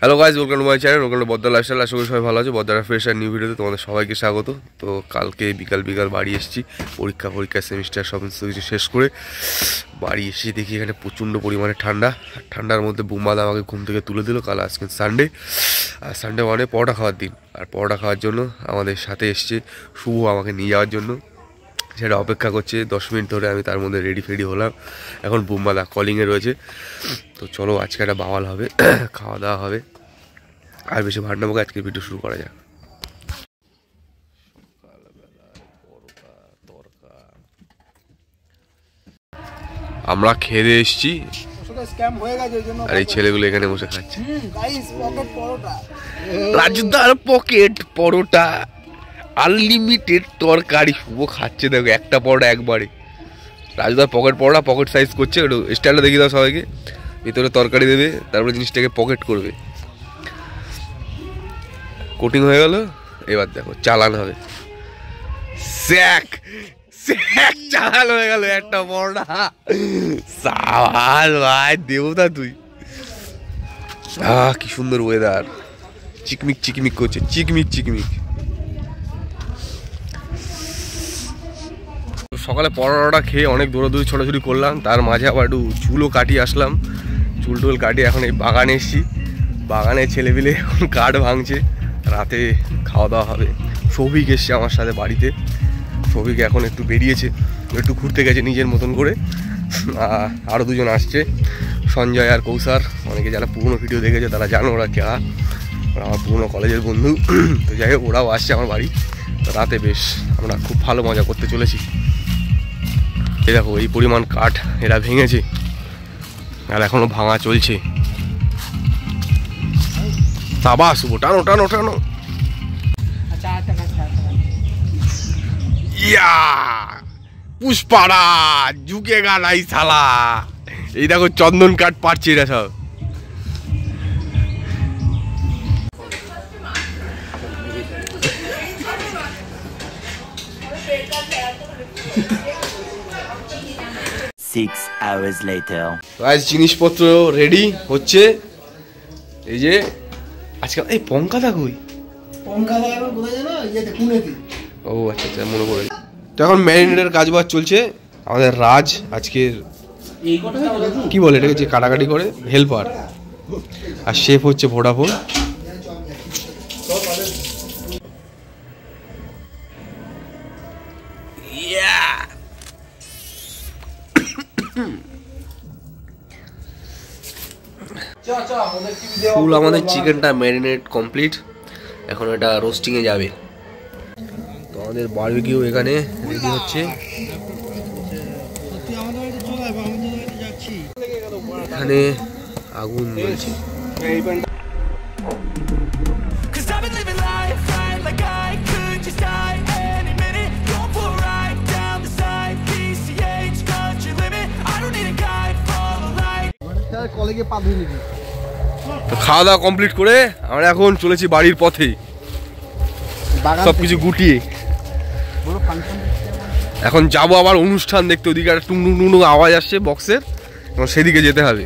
Hello guys, welcome to my channel, welcome to Bodda lifestyle. আশা করি সবাই ভালো আছে। বদ্দার ফ্রেশ আর নিউ ভিডিওতে তোমাদের সবাইকে স্বাগত। তো কালকে বিকাল বাড়ি এসেছি, পরীক্ষা সেমিস্টার সমস্ত কিছু শেষ করে বাড়ি এসে দেখি এখানে প্রচণ্ড পরিমাণে ঠান্ডার মধ্যে বুম্বাদা আমাকে ঘুম থেকে তুলে দিল। কাল আজকে সানডে, আর সানডে মানে পরোটা খাওয়ার দিন। আর পরোটা খাওয়ার জন্য আমাদের সাথে এসছে শুভ আমাকে নিয়ে যাওয়ার জন্য। সেটা অপেক্ষা করছে 10 মিনিট ধরে। আমি তার মধ্যে রেডি হলাম। এখন বুম্বাদা কলিংয়ে রয়েছে। তো চলো, আজকে একটা বাওয়াল হবে, খাওয়া দাওয়া হবে। আর বেশি ভাট নামকে আজকে ভিডিও শুরু করা যাক। আমরা খেয়ে এসেছি, আর এই ছেলেগুলো এখানে বসে খাচ্ছে। রাজুদার পকেট পরোটা, আনলিমিটেড তরকারি। শুভ খাচ্ছে, দেখো একটা পরোটা একবারে। রাজুদার পকেট পরোটা, পকেট সাইজ করছে। একটু স্টাইলটা দেখিয়ে দাও সবাইকে। ভিতরে তরকারি দেবে, তারপরে জিনিসটাকে পকেট করবে। কোটিং হয়ে গেল, এবার দেখো চালান হবে। স্যাক চালান হয়ে গেল একটা পরোটা। সাবাস ভাই, দেবতা তুই। কি সুন্দর ওয়েদার, চিকমিক করছে, চিকমিক। সকালে পরোটা খেয়ে অনেক দৌড়াদৌড়ি ছোটাছুটি করলাম। তার মাঝে আবার একটু চুলও কাটিয়ে আসলাম। চুল কাটিয়ে এখন এই বাগানে এসেছি। বাগানে ছেলেপিলে এখন কাঠ ভাঙছে। রাতে খাওয়া দাওয়া হবে। সৌভিক এসছে আমার সাথে বাড়িতে। সৌভিক এখন একটু বেরিয়েছে, একটু ঘুরতে গেছে নিজের মতন করে। আরও দুজন আসছে, সঞ্জয় আর কৌসার। অনেকে যারা পুরনো ভিডিও দেখেছে তারা জানো ওরা কেয়া, ওরা আমার পুরনো কলেজের বন্ধু। তো যাই হোক, ওরাও আসছে আমার বাড়ি। তো রাতে বেশ আমরা খুব ভালো মজা করতে চলেছি। এই দেখো, এই পরিমাণ কাঠ এরা ভেঙেছে, আর এখনো ভাঙা চলছে। সাবাস শুভ, টানো। ইয়া পুষ্পারা ঝুঁকেগা নাই শালা। এই দেখো চন্দন কাঠ পাচ্ছে এরা সব। জিনিসপত্র রেডি হচ্ছে। এই যে আজকে এই পঙ্কাদা কই? ও আচ্ছা, মনে পড়ে। তো এখন ম্যারিনেটের কাজ বাজ চলছে। আমাদের রাজ আজকের কি বলে এটাকে, যে কাটাকাটি করে, হেল্পার। আর শেফ হচ্ছে ভোডাফোন। ফুল আমাদের চিকেনটা ম্যারিনেট কমপ্লিট। এখন এটা রোস্টিংয়ে যাবে। তো আমাদের বারবিকিউ এখানে রেডি হচ্ছে। এখানে আগুন জ্বলছে। খাওয়া দাওয়া কমপ্লিট করে আমরা এখন চলেছি বাড়ির পথে, সবকিছু গুটিয়ে। এখন যাবো আবার অনুষ্ঠান দেখতে। ওদিকে একটা টুংটুং আওয়াজ আসছে বক্সের, এখন সেদিকে যেতে হবে।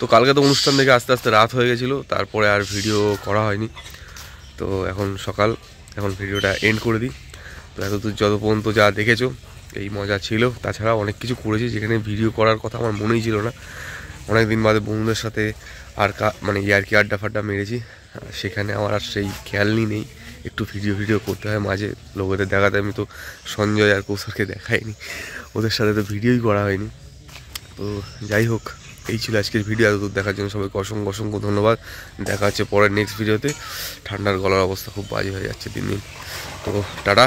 তো কালকে তো অনুষ্ঠান দেখে আস্তে আস্তে রাত হয়ে গেছিলো, তারপরে আর ভিডিও করা হয়নি। তো এখন সকাল, এখন ভিডিওটা এন্ড করে দিই। তো এতদূর যত পর্যন্ত যা দেখেছো এই মজা ছিল। তাছাড়া অনেক কিছু করেছি যেখানে ভিডিও করার কথা আমার মনেই ছিল না। অনেক দিন বাদে বন্ধুদের সাথে আর মানে ইয়ার্কি আড্ডা মেরেছি। সেখানে আমার আর সেই খেয়ালই নেই। একটু ভিডিও করতে হয় মাঝে, লোকেদের দেখাতে। আমি তো সঞ্জয় আর কৌশলকে দেখাইনি, ওদের সাথে তো ভিডিওই করা হয়নি। তো যাই হোক, এই ছিল আজকের ভিডিও। এতদূর দেখার জন্য সবাইকে অসংখ্য অসংখ্য ধন্যবাদ। দেখা হচ্ছে পরের নেক্সট ভিডিওতে। ঠান্ডার গলার অবস্থা খুব বাজে হয়ে যাচ্ছে দিন দিন। তো টাটা।